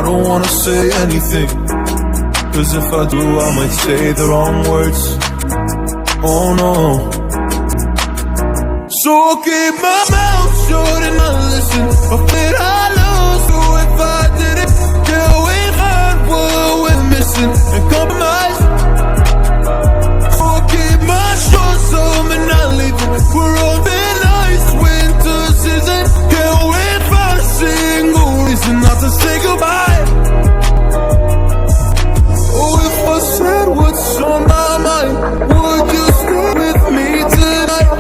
don't wanna say anything, cause if I do I might say the wrong words. Oh no. So I'll keep my mouth shut and not listen, afraid I lose. So if I didn't, yeah, we find what we're missing and compromise. So I'll keep my shorts on and not leaving. We're on thin ice, winter season. Can't wait for a single reason not to say goodbye. Oh, if I said what's on my mind, would you stay with me tonight?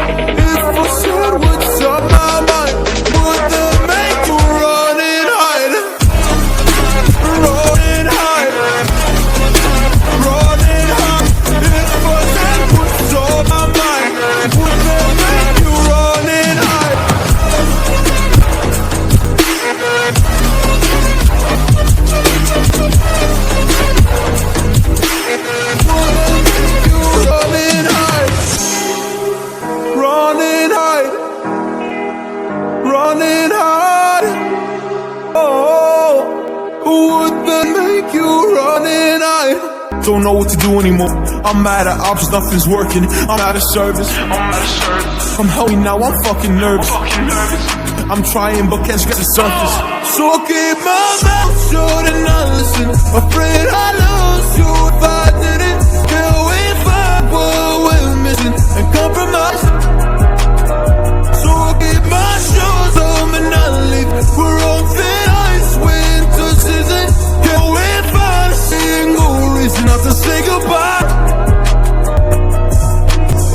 If I said what's on my mind, would that make you run and hide? Run and hide. Run and hide. If I said what's on my mind, would that make you run and hide? Run and hide. Run and hide. Oh, would that make you run and hide? Don't know what to do anymore. I'm mad at options, nothing's working. I'm out of service. I'm helping now, I'm fucking nervous. I'm trying but can't scratch the surface. So I'll keep my mouth shut and not listen, afraid I lose you if I didn't. Can't wait for what we're missing and compromise. So I'll keep my shoes on and not leave. We're on thin ice, winter season. Can't wait for a single reason not to say goodbye.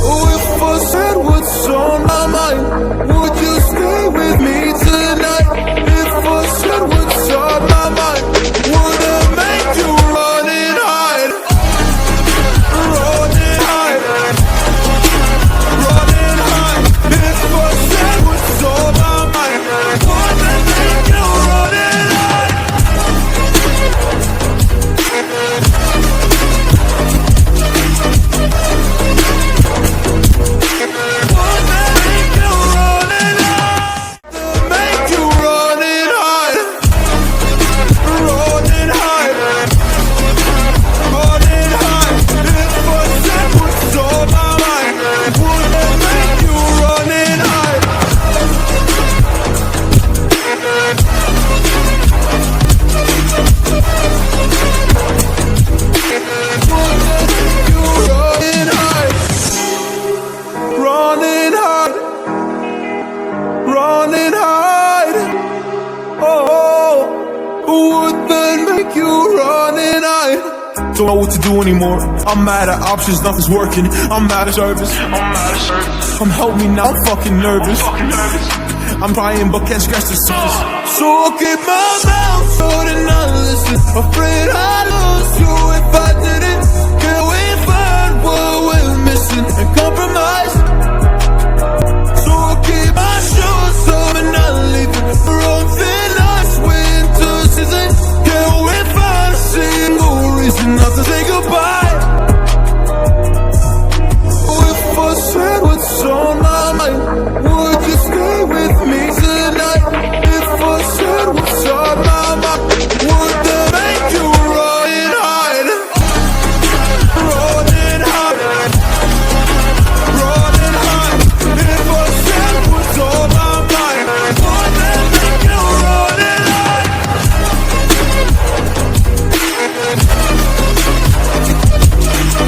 Oh, if I said what's on my mind, would you stay with me tonight? If I said what's on my mind, would it make you run and hide? Run and hide. Run and hide. If I said what's on my mind, would it make you run and hide? Would that make you run and hide? Make you run and hide. Run and hide. Run and hide. If I said what's on my mind, would that make you run and hide? Would that make you run and hide? Run and hide. Run and hide. Oh, would that make you run and hide? Don't know what to do anymore. I'm mad at options, nothing's working. I'm out of service. I'm helping now, I'm fucking nervous. I'm trying but can't scratch the surface. So I'll keep my mouth shut and not listen, afraid I lose you if I didn't. Can't we find what we're missing and compromise?